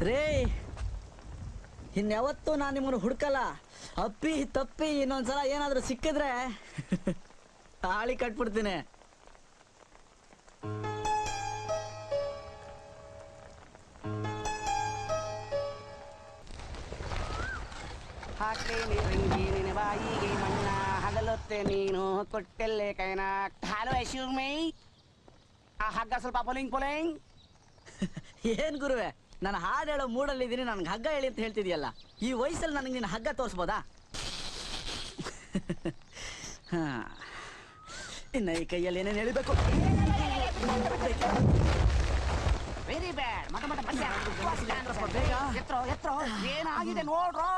ರೇ, ಇನ್ಯಾವತ್ತೂ ನಾನು ನಿಮ್ಮನ್ನು ಹುಡ್ಕಲ್ಲ. ಅಪ್ಪಿ ತಪ್ಪಿ ಇನ್ನೊಂದ್ಸಲ ಏನಾದ್ರೂ ಸಿಕ್ಕಿದ್ರೆ ತಾಳಿ ಕಟ್ಬಿಡ್ತೀನಿ. ಹಾಕ್ಲೆ ನೀರಂಗಿ ನಿನ್ನ ಬಾಯಿಗೆ ಮಣ್ಣ ಹಗಲೊತ್ತೆ ನೀನು ಕೊಟ್ಟೆಲ್ಲೆ ಕೈನ. ಹಲೋ ಐಶ್ವರ್ಮೈ, ಆ ಹಗ್ಗ ಸ್ವಲ್ಪ ಪೊಲಿಂಗ್ ಪೊಲಿಂಗ್. ಏನ್ ಗುರುವೆ, ನಾನು ಹಾಡು ಹೇಳೋ ಮೂಡಲ್ಲಿ ಇದ್ದೀನಿ, ನನ್ಗೆ ಹಗ್ಗ ಹೇಳಿ ಅಂತ ಹೇಳ್ತಿದ್ಯಲ್ಲ. ಈ ವಯಸ್ಸಲ್ಲಿ ನನಗೆ ನಿನ್ನ ಹಗ್ಗ ತೋರಿಸ್ಬೋದಾ? ಹಾ, ಇನ್ನ ಈ ಕೈಯಲ್ಲಿ ಏನೇನು ಹೇಳಿಬೇಕು? Very bad. ಮಟ ಮಟ ಬೇಗ ಎತ್ರೋ ಎತ್ರೋ. ಏನಾಗಿದೆ ನೋಡ್ರೋ.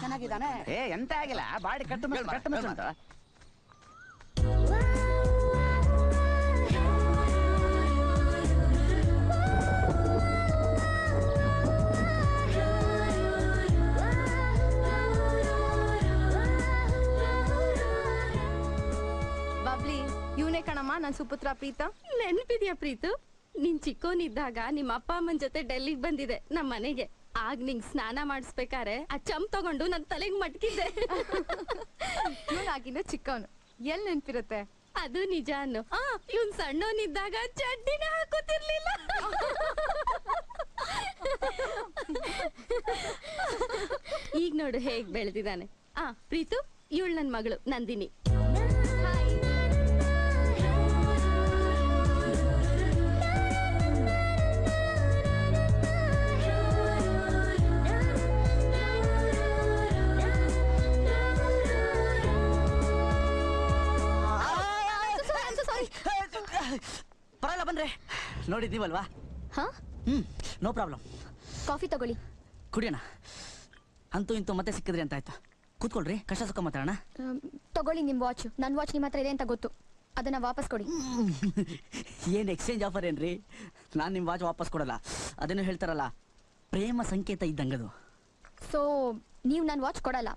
ಚೆನ್ನಾಗಿದ್ದಾನೆ. ಏ ಎಂತ ಆಗಿಲ್ಲ, ಬಾಡಿ ಕಟ್ಟು ಉಂಟು. ಬಬ್ಲಿ, ಇವನೇ ಕಣಮ್ಮ ನನ್ ಸುಪುತ್ರ ಪ್ರೀತ. ನೆನ್ಪಿದ್ಯಾ ಪ್ರೀತು? ನೀನ್ ಚಿಕ್ಕೋನಿದ್ದಾಗ ನಿಮ್ಮ ಅಪ್ಪ ಅಮ್ಮನ ಜೊತೆ ಡೆಲ್ಲಿಗೆ ಬಂದಿದೆ ನಮ್ಮ ಮನೆಗೆ. ಆಗ ನಿಂಗ್ ಸ್ನಾನ ಮಾಡಿಸ್ಬೇಕಾರೆ ಆ ಚಂಪ್ ತಗೊಂಡು ನನ್ ತಲೆಗ್ ಮಟ್ಕಿದ್ದೆ. ಇವನಾಗಿನ ಚಿಕ್ಕವನು, ಎಲ್ ನೆನ್ಪಿರುತ್ತೆ? ಅದು ನಿಜ ಅನ್ನು. ಇವ್ನ್ ಸಣ್ಣವನಿದ್ದಾಗ ಚಡ್ಡಿನ ಹಾಕೋತಿರ್ಲಿಲ್ಲ. ಈಗ ನೋಡು ಹೇಗ್ ಬೆಳೆದಿದ್ದಾನೆ. ಪ್ರೀತು, ಇವಳು ನನ್ ಮಗಳು ನಂದಿನಿ. ಪರವಾಗಿಲ್ಲ, ಬನ್ರಿ. ನೋಡಿದ್ದೀವಲ್ವಾ? No problem. ಕಾಫಿ ತಗೊಳ್ಳಿ, ಕುಡಿಯೋಣ. ಅಂತೂ ಇಂತೂ ಮತ್ತೆ ಸಿಕ್ಕಿದ್ರಿ ಅಂತ ಆಯ್ತು. ಕೂತ್ಕೊಳ್ರಿ, ಕಷ್ಟ ಸುಖ ಮಾತಾಡೋಣ. ತಗೊಳ್ಳಿ ನಿಮ್ ವಾಚ್. ನನ್ ವಾಚ್ ನಿಮ್ಮ ಹತ್ರ ಇದೆ ಅಂತ ಗೊತ್ತು, ಅದನ್ನ ವಾಪಸ್ ಕೊಡಿ. ಏನು ಎಕ್ಸ್ಚೇಂಜ್ ಆಫರ್ ಏನ್ರಿ? ನಾನು ನಿಮ್ಮ ವಾಚ್ ವಾಪಸ್ ಕೊಡಲ್ಲ. ಅದೇನು ಹೇಳ್ತಾರಲ್ಲ, ಪ್ರೇಮ ಸಂಕೇತ ಇದ್ದಂಗದು. ಸೊ ನೀವು ನನ್ ವಾಚ್ ಕೊಡಲ್ಲ?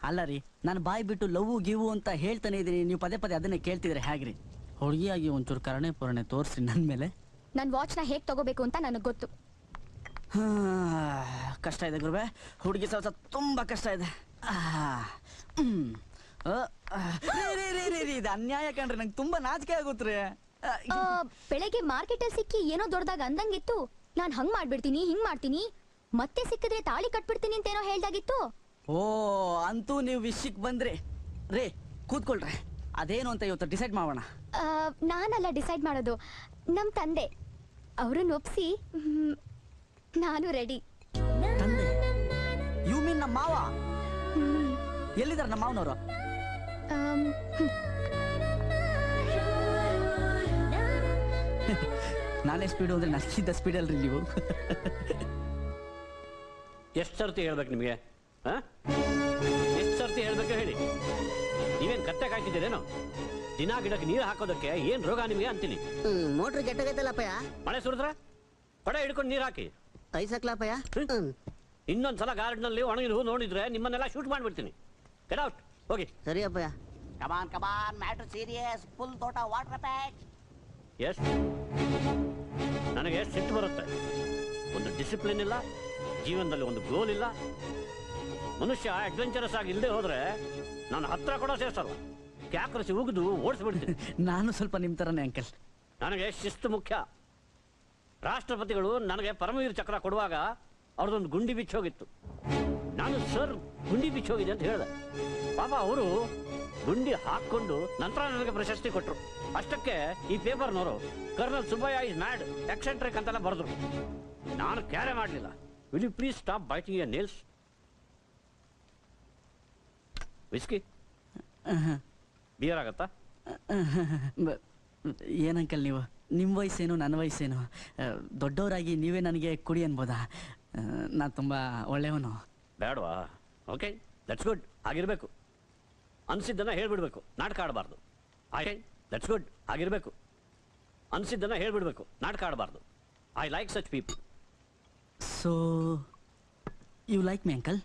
ಅಲ್ಲ ರೀ, ನಾನು ಬಾಯಿ ಬಿಟ್ಟು ಲವ್ ಗಿವು ಅಂತ ಹೇಳ್ತಾನೆ ಇದೀನಿ, ನೀವು ಪದೇ ಪದೇ ಅದನ್ನೇ ಕೇಳ್ತಿದ್ರೆ ಹೇಗ್ರಿ? ಹುಡುಗಿಯಾಗಿ ಒಂಚೂರು ಕರುಣೆ ಪೂರಣೆ ತೋರಿಸ್ರಿ ನನ್ನ ಮೇಲೆ. ನನ್ ವಾಚ್ನ ಹೇಗ್ ತಗೋಬೇಕು ಅಂತ ನನಗೆ ಗೊತ್ತು. ಕಷ್ಟ ಇದೆ ಗುರುವೆ, ಹುಡುಗಿ ಸ್ವಲ್ಪ ತುಂಬಾ ಕಷ್ಟ ಇದೆ. ಇದು ಅನ್ಯಾಯ ಕಣ್ರಿ, ನಂಗೆ ತುಂಬಾ ನಾಚಿಕೆ ಆಗುತ್ರಿ. ಬೆಳಗ್ಗೆ ಮಾರ್ಕೆಟ್ ಅಲ್ಲಿ ಸಿಕ್ಕಿ ಏನೋ ದೊಡ್ಡದಾಗ ಅಂದಂಗಿತ್ತು. ನಾನ್ ಹಂಗ್ ಮಾಡ್ಬಿಡ್ತೀನಿ, ಹಿಂಗ್ ಮಾಡ್ತೀನಿ, ಮತ್ತೆ ಸಿಕ್ಕಿದ್ರೆ ತಾಳಿ ಕಟ್ಬಿಡ್ತೀನಿ ಅಂತೇನೋ ಹೇಳ್ದಾಗಿತ್ತು. ಓ, ಅಂತೂ ನೀವು ವಿಷಯಕ್ಕೆ ಬಂದ್ರಿ. ರೇ, ಕೂತ್ಕೊಳ್ರಿ. ಅದೇನು ಅಂತ ಇವತ್ತು ಡಿಸೈಡ್ ಮಾಡೋಣ. ನಾನಲ್ಲ ಡಿಸೈಡ್ ಮಾಡೋದು, ನಮ್ ತಂದೆ. ಅವ್ರನ್ನ ಒಪ್ಸಿ ನಾನು ರೆಡಿ. ತಂದೆ? ನಮ್ಮ ಮಾವ ಎಲ್ಲಿದ್ದಾರೆ ನಮ್ಮ ಮಾವನವರು? ನಾನೇ ಸ್ಪೀಡು ಅಂದ್ರೆ ನನಗಿಂತ ಸ್ಪೀಡ್ ಅಲ್ರಿ ನೀವು. ಎಷ್ಟು ಸರ್ತಿ ಹೇಳ್ಬೇಕು ನಿಮಗೆ? ಎಷ್ಟು ಸರ್ತಿ ಹೇಳ್ಬೇಕು ಹೇಳಿ? ನೀವೇನು ಕತ್ತೆ ಕಾಯ್ತಿದ್ದೀರೇನೋ? ದಿನ ಗಿಡಕ್ಕೆ ನೀರು ಹಾಕೋದಕ್ಕೆ ಏನ್ ರೋಗ ನಿಮಗೆ ಅಂತೀನಿ. ಮೋಟ್ರ್ ಕೆಟ್ಟೋಗೈತಲ್ಲಪ್ಪಯ್ಯ. ಮಳೆ ಸುರಿದ್ರೆ ಕೊಡೆ ಹಿಡ್ಕೊಂಡು ನೀರು ಹಾಕಿ ಐಸಕ್ಲಪ್ಪಯ್ಯ. ಇನ್ನೊಂದ್ಸಲ ಗಾರ್ಡನಲ್ಲಿ ಒಣಗಿದ ಹೂ ನೋಡಿದ್ರೆ ನಿಮ್ಮನ್ನೆಲ್ಲ ಶೂಟ್ ಮಾಡ್ಬಿಡ್ತೀನಿ. ಗೆಟ್ ಔಟ್, ಹೋಗಿ. ಸರಿ ಅಪ್ಪಯ್ಯ. ಕಮಾನ್ ಮ್ಯಾಟರ್ ಸೀರಿಯಸ್. ಫುಲ್ ತೋಟ ವಾಟರ್ ಪ್ಯಾಚ್. ಎಷ್ಟು ನನಗೆ ಎಷ್ಟು ಸಿಟ್ಟು ಬರುತ್ತೆ. ಒಂದು ಡಿಸಿಪ್ಲಿನ್ ಇಲ್ಲ, ಜೀವನದಲ್ಲಿ ಒಂದು ಗೋಲ್ ಇಲ್ಲ. ಮನುಷ್ಯ ಅಡ್ವೆಂಚರಸ್ ಆಗಿ ಇಲ್ಲದೆ ಹೋದ್ರೆ ನಾನು ಹತ್ರ ಕೂಡ ಸೇರ್ಸಲ್ಲ, ಕ್ಯಾಕರಿಸಿ ಉಗಿದು ಓಡಿಸ್ಬಿಡ್ತೀನಿ. ನಾನು ಸ್ವಲ್ಪ ನಿಮ್ಮ ಥರನೇ ಅಂಕಲ್. ನನಗೆ ಶಿಸ್ತು ಮುಖ್ಯ. ರಾಷ್ಟ್ರಪತಿಗಳು ನನಗೆ ಪರಮವೀರ ಚಕ್ರ ಕೊಡುವಾಗ ಅವ್ರದ್ದೊಂದು ಗುಂಡಿ ಬಿಚ್ಚೋಗಿತ್ತು. ನಾನು ಸರ್ ಗುಂಡಿ ಬಿಚ್ಚೋಗಿದೆ ಅಂತ ಹೇಳಿದೆ. ಪಾಪ ಅವರು ಗುಂಡಿ ಹಾಕ್ಕೊಂಡು ನಂತರ ನನಗೆ ಪ್ರಶಸ್ತಿ ಕೊಟ್ಟರು. ಅಷ್ಟಕ್ಕೆ ಈ ಪೇಪರ್ನವರು colonel Subbaiah is mad eccentric ಅಂತೆಲ್ಲ ಬರೆದ್ರು. ನಾನು ಕ್ಯಾರೆ ಮಾಡಲಿಲ್ಲ. Will you please stop biting your nails? Whisky beer ಆಗತ್ತಾ? ಏನಂಕಲ್ ನೀವು, ನಿಮ್ಮ ವಯಸ್ಸೇನು ನನ್ನ ವಯಸ್ಸೇನು, ದೊಡ್ಡವರಾಗಿ ನೀವೇ ನನಗೆ ಕುಡಿ ಅನ್ಬೋದಾ? ನಾನು ತುಂಬ ಒಳ್ಳೆಯವನು. ಬೇಡವಾ? Okay, that's good. ಆಗಿರ್ಬೇಕು. ಅನ್ಸಿದ್ದನ್ನ ಹೇಳ್ಬಿಡ್ಬೇಕು, ನಾಟಕ ಆಡಬಾರ್ದು. Okay, that's good. ಆಗಿರ್ಬೇಕು. ಅನ್ಸಿದ್ದನ್ನ ಹೇಳ್ಬಿಡ್ಬೇಕು, ನಾಟಕ ಆಡಬಾರ್ದು. I like such people. So you like me uncle?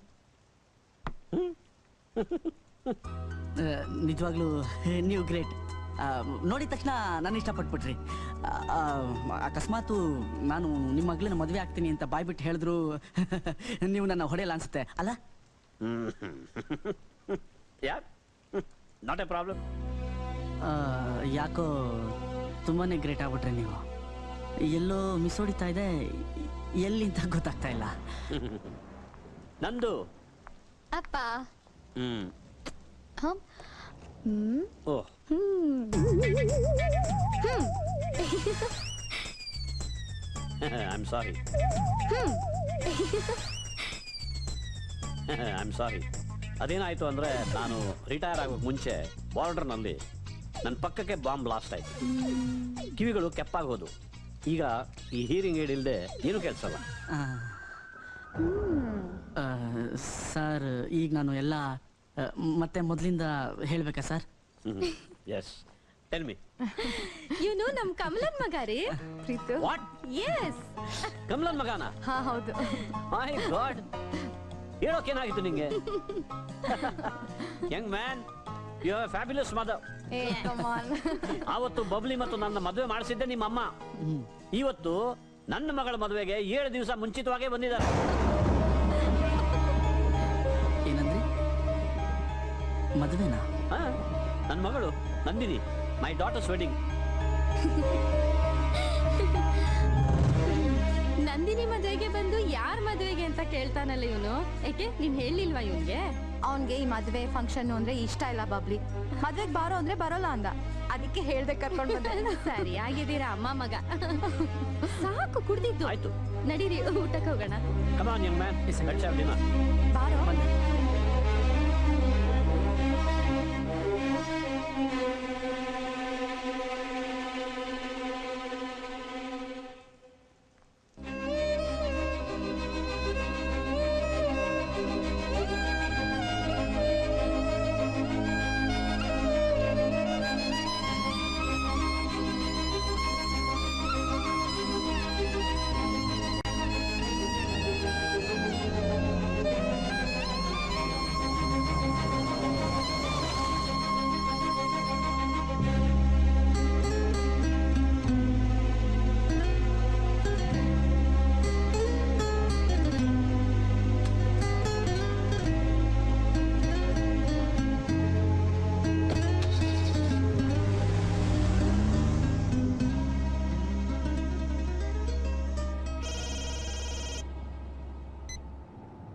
ನಿಜವಾಗ್ಲೂ ನೀವು ಗ್ರೇಟ್. ನೋಡಿದ ತಕ್ಷಣ ನಾನು ಇಷ್ಟಪಟ್ಬಿಟ್ರಿ. ಅಕಸ್ಮಾತು ನಾನು ನಿಮ್ಮ ಮಗಳನ್ನ ಮದುವೆ ಆಗ್ತೀನಿ ಅಂತ ಬಾಯ್ಬಿಟ್ಟು ಹೇಳಿದ್ರು ನೀವು ನನ್ನ ಹೊಡೆಯಲ್ಲ ಅನ್ಸುತ್ತೆ ಅಲ್ಲ? Not A problem. ಯಾಕೋ ತುಂಬಾ ಗ್ರೇಟ್ ಆಗ್ಬಿಟ್ರಿ ನೀವು. ಎಲ್ಲೋ ಮಿಸ್ ಹೊಡಿತಾ ಇದೆ, ಎಲ್ಲಿ ಅಂತ ಗೊತ್ತಾಗ್ತಾ ಇಲ್ಲ. ನಂದು ಅಪ್ಪ. Oh, I am sorry. I am sorry. ಅದೇನಾಯ್ತು ಅಂದ್ರೆ, ನಾನು ರಿಟೈರ್ ಆಗೋಕೆ ಮುಂಚೆ ಬಾರ್ಡರ್ನಲ್ಲಿ ನನ್ನ ಪಕ್ಕಕ್ಕೆ ಬಾಂಬ್ ಬ್ಲಾಸ್ಟ್ ಆಯ್ತು. ಕಿವಿಗಳು ಕೆಪ್ಪಾಗೋದು. ಈಗ ಈ ಹೀರಿಂಗ್ ಏಡ್ ಇಲ್ಲದೆ ಏನೂ ಕೆಲಸಲ್ಲ. ಸರ್, ಈಗ ನಾನು ಎಲ್ಲ ಮತ್ತೆ ಮೊದಲಿಂದ ಹೇಳ್ಬೇಕಾ ಸರ್? S, tell me. ಇವನು ನಮ್ ಕಮಲನ್ ಮಗ ರೀ. ಪ್ರೀತು. ವಾಟ್? ಎಸ್. ಕಮಲನ್ ಮಗಾನ? ಹಾ ಹೌದು. ಮೈ ಗಾಡ್, ಹೇಳೋಕೇನಾಗಿತ್ತು ನಿಂಗೆ? Young man, you are fabulous mother. ಏ ಕಮ್ ಆನ್. ಆವತ್ತು ಬಬ್ಲಿ ಮತ್ತು ನನ್ನ ಮದುವೆ ಮಾಡಿಸಿದ್ದೆ ನಿಮ್ಮ ಅಮ್ಮ. ಇವತ್ತು ನನ್ನ ಮಗಳ ಮದುವೆಗೆ 7 ದಿವಸ ಮುಂಚಿತವಾಗೇ ಬಂದಿದ್ದಾರೆ. ಏನಂದ್ರಿ? ಮದುವೆನಾ? ನನ್ನ ಮಗಳು ನಂದಿನಿ, ಮೈ ಡಾಟರ್ಸ್ ವೆಡ್ಡಿಂಗ್. ನಂದಿನಿ ಮದುವೆಗೆ ಬಂದು ಯಾರ್ ಮದುವೆಗೆ ಅಂತ ಕೇಳ್ತಾನಲ್ಲ ಇವನು. ಯಾಕೆ ನೀನ್ ಹೇಳಿಲ್ವಾ ಇವನ್ಗೆ? ಅವನ್ಗೆ ಈ ಮದ್ವೆ ಫಂಕ್ಷನ್ ಅಂದ್ರೆ ಇಷ್ಟ ಇಲ್ಲ ಬಬ್ಲಿ. ಮದ್ವೆಗ್ ಬಾರೋ ಅಂದ್ರೆ ಬರೋಲ್ಲ ಅಂದ. ಅದಕ್ಕೆ ಹೇಳ್ದೆ ಕರ್ಕೊಂಡ್ ಬಂದೆ. ಸರಿ ಆಗಿದ್ದೀರಾ ಅಮ್ಮ ಮಗ. ಸಾಕು ಕುಡ್ದಿದ್ದು. ಆಯ್ತು, ನಡೀರಿ ಊಟಕ್ಕೆ ಹೋಗೋಣ. Come on young man, let's have dinner. ಬಾರೋ.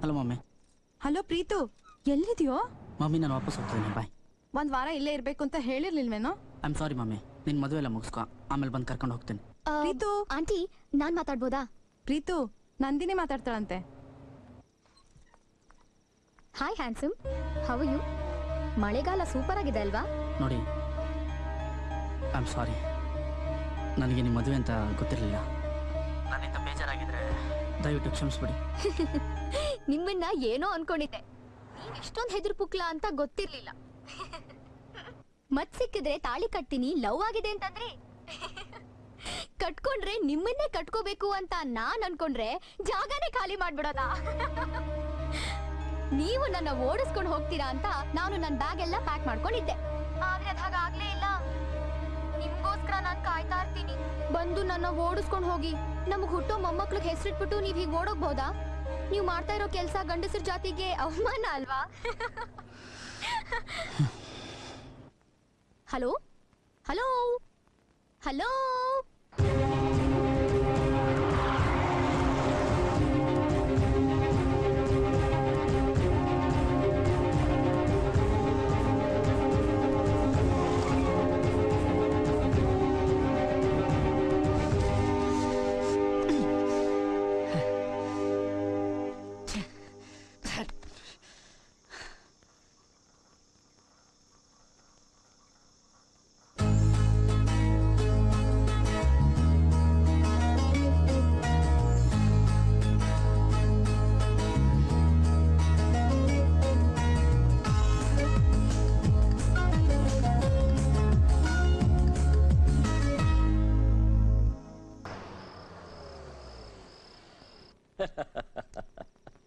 Hello mummy. ಹಲೋ ಪ್ರೀತು, ಎಲ್ಲಿದ್ಯೋ? ಮಮ್ಮಿ, ನಾನು ವಾಪಸ್ ಹೋಗ್ತೀನಿ. ಬಾಯ್. ಒಂದ್ ವಾರ ಇಲ್ಲೇ ಇರ್ಬೇಕು ಅಂತ ಹೇಳಿರ್ಲಿಲ್ವೇನೋ? I am sorry mummy. ನಿನ್ನ ಮದುವೆ ಎಲ್ಲ ಮುಗಿಸ್ಕೊ, ಆಮೇಲೆ ಬಂದು ಕರ್ಕೊಂಡು ಹೋಗ್ತೀನಿ. ಪ್ರೀತು. ಆಂಟಿ, ನಾನ್ ಮಾತಾಡ್ಬೋದಾ? ಪ್ರೀತು, ನಂದಿನಿ ಮಾತಾಡ್ತಾಳಂತೆ. Hi handsome, how you? ಮಳೆಗಾಲ ಸೂಪರ್ ಆಗಿದೆ ಅಲ್ವಾ? ನೋಡಿ, ಐ ಆಮ್ ಸಾರಿ, ನನಗೆ ನಿಮ್ಮ ಮದುವೆ ಅಂತ ಗೊತ್ತಿರಲಿಲ್ಲ. ನನ್ನಿಂದ ಬೇಜಾರಾಗಿದ್ರೆ ದಯವಿಟ್ಟು ಕ್ಷಮಿಸ್ಬಿಡಿ. ನಿಮ್ಮನ್ನ ಏನೋ ಅನ್ಕೊಂಡಿದ್ದೆ, ನೀವ್ ಇಷ್ಟೊಂದು ಹೆದ್ರು ಪುಕ್ಲ ಅಂತ ಗೊತ್ತಿರ್ಲಿಲ್ಲ. ಮತ್ ಸಿಕ್ಕಿದ್ರೆ ತಾಳಿ ಕಟ್ತೀನಿ, ಲವ್ ಆಗಿದೆ ಅಂತಂದ್ರೆ ಕಟ್ಕೊಂಡ್ರೆ ನಿಮ್ಮನ್ನೇ ಕಟ್ಕೋಬೇಕು ಅಂತ ನಾನ್ ಅನ್ಕೊಂಡ್ರೆ ಜಾಗನೇ ಖಾಲಿ ಮಾಡ್ಬಿಡೋದ. ನೀವು ನನ್ನ ಓಡಿಸ್ಕೊಂಡು ಹೋಗ್ತೀರಾ ಅಂತ ನಾನು ನನ್ನ ಬ್ಯಾಗ್ ಎಲ್ಲ ಪ್ಯಾಕ್ ಮಾಡ್ಕೊಂಡಿದ್ದೆ. ಆದ್ರೆ ಅದ್ ಹಾಗಾಗ್ಲೇ ಇಲ್ಲ. ನಿಮ್ಗೋಸ್ಕರ ನಾನ್ ಕಾಯ್ತಾ ಇರ್ತೀನಿ, ಬಂದು ನನ್ನ ಓಡಿಸ್ಕೊಂಡು ಹೋಗಿ. ನಮಗ್ ಹುಟ್ಟೋ ಮೊಮ್ಮಕ್ಳಿಗೆ ಹೆಸರಿಟ್ಬಿಟ್ಟು ನೀವ್ ಹೀಗ್ ಓಡೋಗ್ಬೋದಾ? ನೀವು ಮಾಡ್ತಾ ಇರೋ ಕೆಲ್ಸ ಗಂಡಸರ ಜಾತಿಗೆ ಅವಮಾನ ಅಲ್ವಾ? ಹಲೋ ಹಲೋ ಹಲೋ,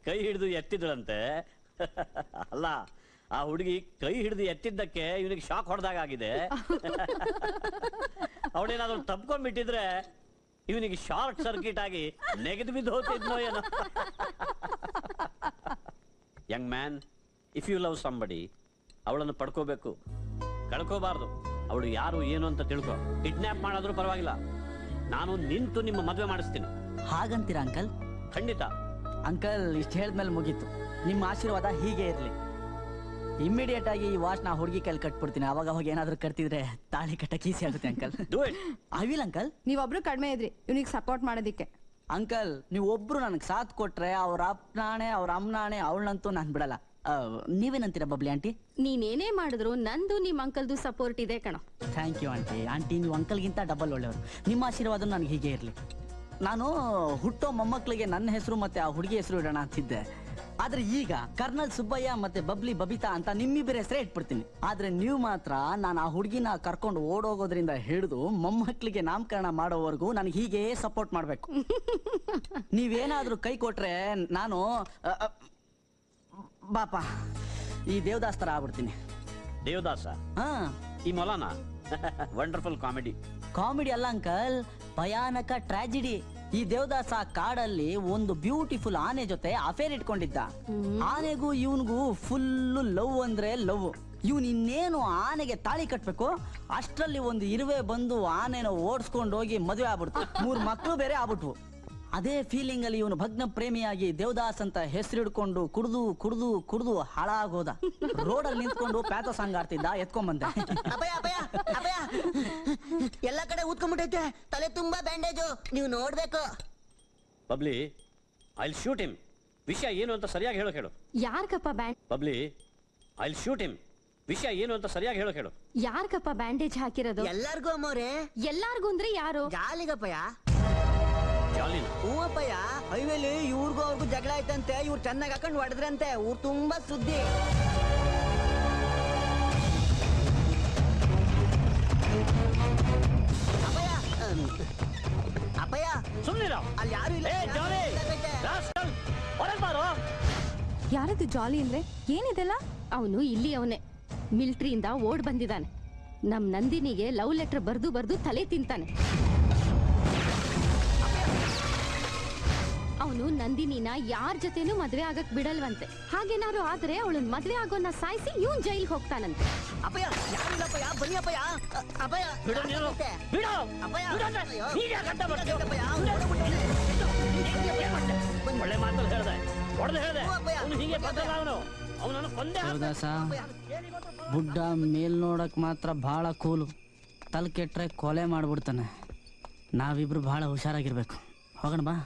ಕೈ ಹಿಡಿದು ಎತ್ತಿದಳಂತೆ. ಅಲ್ಲ, ಆ ಹುಡುಗಿ ಕೈ ಹಿಡಿದು ಎತ್ತಿದ್ದಕ್ಕೆ ಇವನಿಗೆ ಶಾಕ್ ಹೊಡೆದಾಗಿದೆ. ಅವಳೇನಾದ್ರೂ ತಪ್ಕೊಂಡ್ಬಿಟ್ಟಿದ್ರೆ ಇವನಿಗೆ ಶಾರ್ಟ್ ಸರ್ಕ್ಯೂಟ್ ಆಗಿ ನೆಗೆದು ಬಿದ್ದು ಹೋಗ್ತಿದ್ನೋ ಏನೋ. Young man, if you love somebody, ಅವಳನ್ನು ಪಡ್ಕೋಬೇಕು, ಕಳ್ಕೋಬಾರ್ದು. ಅವಳು ಯಾರು ಏನು ಅಂತ ತಿಳ್ಕೊ. ಕಿಡ್ನಾಪ್ ಮಾಡಾದ್ರೂ ಪರವಾಗಿಲ್ಲ, ನಾನು ನಿಂತು ನಿಮ್ಮ ಮದುವೆ ಮಾಡಿಸ್ತೀನಿ. ಹಾಗಂತೀರಾ ಅಂಕಲ್? ಖಂಡಿತ ಅಂಕಲ್. ಇಷ್ಟು ಹೇಳಿದ್ಮೇಲೆ ಮುಗೀತು. ನಿಮ್ಮ ಆಶೀರ್ವಾದ ಹೀಗೆ ಇರಲಿ. ಇಮ್ಮಿಡಿಯೇಟ್ ಆಗಿ ಈ ವಾಚ್ ನಾ ಹುಡುಗಿ ಕೈಲಿ ಕಟ್ಬಿಡ್ತೀನಿ. ಅವಾಗ ಹೋಗಿ ಏನಾದ್ರೂ ಕಟ್ತಿದ್ರೆ ತಾಳಿ ಕಟ್ಟಕ್ಕೆ ಈಸಿ ಆಗುತ್ತೆ uncle. Do it. I will uncle. ನೀವೊಬ್ರು ಕಡಿಮೆ ಇದ್ರಿ ಇವನಿಗೆ ಸಪೋರ್ಟ್ ಮಾಡೋದಿಕ್ಕೆ. ಅಂಕಲ್, ನೀವು ಒಬ್ರು ನನಗೆ ಸಾಥ್ ಕೊಟ್ರೆ ಅವ್ರ ಅಪ್ಪನಾಣೆ ಅವ್ರ ಅಮ್ಮನಾಣೆ ಅವಳನ್ನಂತೂ ನಾನು ಬಿಡಲ್ಲ. ನೀವೇನಂತೀರಾ ಬಬ್ಲಿ ಆಂಟಿ? ನೀನೇನೇ ಮಾಡಿದ್ರು ನಂದು ನಿಮ್ ಅಂಕಲ್ದು ಸಪೋರ್ಟ್ ಇದೆ ಕಣೋ. Thank you aunty. ಆಂಟಿ, ನೀವು ಅಂಕಲ್ಗಿಂತ ಡಬಲ್ ಒಳ್ಳೆಯವರು. ನಿಮ್ಮ ಆಶೀರ್ವಾದ ನನಗೆ ಹೀಗೆ ಇರಲಿ. ನಾನು ಹುಟ್ಟೋ ಮೊಮ್ಮಕ್ಕಳಿಗೆ ನನ್ನ ಹೆಸರು ಮತ್ತೆ ಆ ಹುಡುಗಿ ಹೆಸರು ಇಡೋಣ ಅಂತಿದ್ದೆ. ಆದ್ರೆ ಈಗ ಕರ್ನಲ್ ಸುಬ್ಬಯ್ಯ ಮತ್ತೆ ಬಬ್ಲಿ ಬಬಿತಾ ಅಂತ ನಿಮ್ಮಿಬ್ಬರ ಹೆಸರೇ ಇಟ್ಬಿಡ್ತೀನಿ. ಆದ್ರೆ ನೀವು ಮಾತ್ರ ನಾನು ಆ ಹುಡುಗಿನ ಕರ್ಕೊಂಡು ಓಡೋಗೋದ್ರಿಂದ ಹಿಡಿದು ಮೊಮ್ಮಕ್ಕಳಿಗೆ ನಾಮಕರಣ ಮಾಡೋವರೆಗೂ ನನಗೆ ಹೀಗೆ ಸಪೋರ್ಟ್ ಮಾಡ್ಬೇಕು. ನೀವೇನಾದ್ರೂ ಕೈ ಕೊಟ್ರೆ ನಾನು ಬಾಪ ಈ ದೇವದಾಸ್ ತರ ಆಗ್ಬಿಡ್ತೀನಿ. ದೇವದಾಸ? ಹಾ, ಈ ಮೊಲನಾ? Wonderful comedy. ಕಾಮಿಡಿ ಅಲ್ಲ ಅಂಕಲ್, ಭಯಾನಕ ಟ್ರಾಜಿಡಿ. ಈ ದೇವದಾಸ ಕಾಡಲ್ಲಿ ಒಂದು ಬ್ಯೂಟಿಫುಲ್ ಆನೆ ಜೊತೆ ಅಫೇರ್ ಇಟ್ಕೊಂಡಿದ್ದ. ಆನೆಗೂ ಇವನ್ಗೂ ಫುಲ್ ಲವ್ ಅಂದ್ರೆ ಲವ್. ಇವನ್ ಇನ್ನೇನು ಆನೆಗೆ ತಾಳಿ ಕಟ್ಬೇಕು, ಅಷ್ಟ್ರಲ್ಲಿ ಒಂದು ಇರುವೆ ಬಂದು ಆನೆನ ಓಡಿಸ್ಕೊಂಡು ಹೋಗಿ ಮದುವೆ ಆಗ್ಬಿಡ್ತು. 3 ಮಕ್ಕಳು ಬೇರೆ ಆಗ್ಬಿಟ್ವು. ಅದೇ ಫೀಲಿಂಗ್ ಅಲ್ಲಿ ಇವನು ಭಗ್ನ ಪ್ರೇಮಿಯಾಗಿ ದೇವದಾಸ್ ಅಂತ ಹೆಸರು ಹಿಡ್ಕೊಂಡು ಕುಡ್ದು ಕುಡ್ದು ಕುಡ್ದು ಹಾಳಾಗೋದ. ರೋಡಲ್ಲಿ ನಿಂತ್ಕೊಂಡು ಪ್ಯಾಥೋ ಸಾಂಗ್ ಆಡ್ತಿದ್ದ, ಎತ್ಕೊಂಡ್ಬಂದೆ. ಅಭಯ ಅಭಯ ಅಭಯ, ಎಲ್ಲ ಕಡೆ ಊದ್ಕೊಂಡ್ಬಿಟ್ಟೈತೆ, ತಲೆ ತುಂಬಾ ಬ್ಯಾಂಡೇಜು, ನೀವು ನೋಡ್ಬೇಕು. Babli, I will shoot him. ವಿಷಯ ಏನು ಅಂತ ಸರಿಯಾಗಿ ಹೇಳು. ಯಾರ್ಗಪ್ಪ band? Babli, I will shoot him. ವಿಷಯ ಏನು ಅಂತ ಸರಿಯಾಗಿ ಹೇಳು. ಯಾರ್ಗಪ್ಪ ಬ್ಯಾಂಡೇಜ್ ಹಾಕಿರೋದು? ಎಲ್ಲಾರ್ಗೂ ಅಮ್ಮವ್ರೆ. ಎಲ್ಲಾರ್ಗು ಅಂದ್ರೆ ಯಾರು? ಜಾಲಿಗಪ್ಪಯ್ಯ. ಜಾಲಿನ? ಹೂವಪ್ಪಯ್ಯ, ಹೈವೇಲಿ ಇವ್ರಿಗೂ ಅವ್ರಿಗೂ ಜಗಳ ಆಯ್ತಂತೆ, ಇವ್ರು ಚೆನ್ನಾಗಿ ಹಾಕೊಂಡು ಹೊಡೆದ್ರಂತೆ, ಊರ್ ತುಂಬಾ ಸುದ್ದಿ. ಅಪ್ಪಯ್ಯ ಅಪ್ಪಯ್ಯ, ಸುಮ್ಮನಿರ. ಅಲ್ಲಿ ಯಾರು ಇಲ್ಲ. ಯಾರದು ಜಾಲಿ ಅಂದ್ರೆ? ಏನಿದೆಲ್ಲ? ಅವನು ಇಲ್ಲಿ ಅವನೇ ಮಿಲಿಟರಿಯಿಂದ ಓಡ್ ಬಂದಿದ್ದಾನೆ. ನಮ್ ನಂದಿನಿಗೆ ಲವ್ ಲೆಟರ್ ಬರ್ದು ಬರ್ದು ತಲೆ ತಿಂತಾನೆ. ಅವನು ನಂದಿನಿನ ಯಾರ್ ಜೊತೆನೂ ಮದ್ವೆ ಆಗಕ್ ಬಿಡಲ್ವಂತೆ. ಹಾಗೇನಾದ್ರು ಆದ್ರೆ ಅವಳನ್ ಮದ್ವೆ ಆಗೋನ್ನ ಸಾಯಿಸಿ ಇವನ್ ಜೈಲ್ಗೆ ಹೋಗ್ತಾನಂತೆ. ಅಪ್ಪಯ್ಯ, ಯಾರಿಲ್ಲಪ್ಪಯ್ಯ, ಬನ್ನಿ ಅಪ್ಪಯ್ಯ. ಅಪ್ಪಯ್ಯ ಬಿಡು ನೀನು, ಬಿಡು. ಅಪ್ಪಯ್ಯ, ಒಳ್ಳೆ ಮಾತಲ್ಲಿ ಹೇಳ್ದೆ, ಹೊಡೆದು ಹೇಳ್ದೆ. ಅವನು ಹೀಗೆ ಬದಲ, ಅವನನ್ನು ಕೊಂದೆ. ದೇವದಾಸ ಬುಡ್ಡ ಮೇಲ್ ನೋಡಕ್ ಮಾತ್ರ ಬಹಳ ಕೂಲು, ತಲೆ ಕೆಟ್ರೆ ಕೊಲೆ ಮಾಡ್ಬಿಡ್ತಾನೆ. ನಾವಿಬ್ರು ಬಹಳ ಹುಷಾರಾಗಿರ್ಬೇಕು. ಹೋಗೋಣ ಬಾ.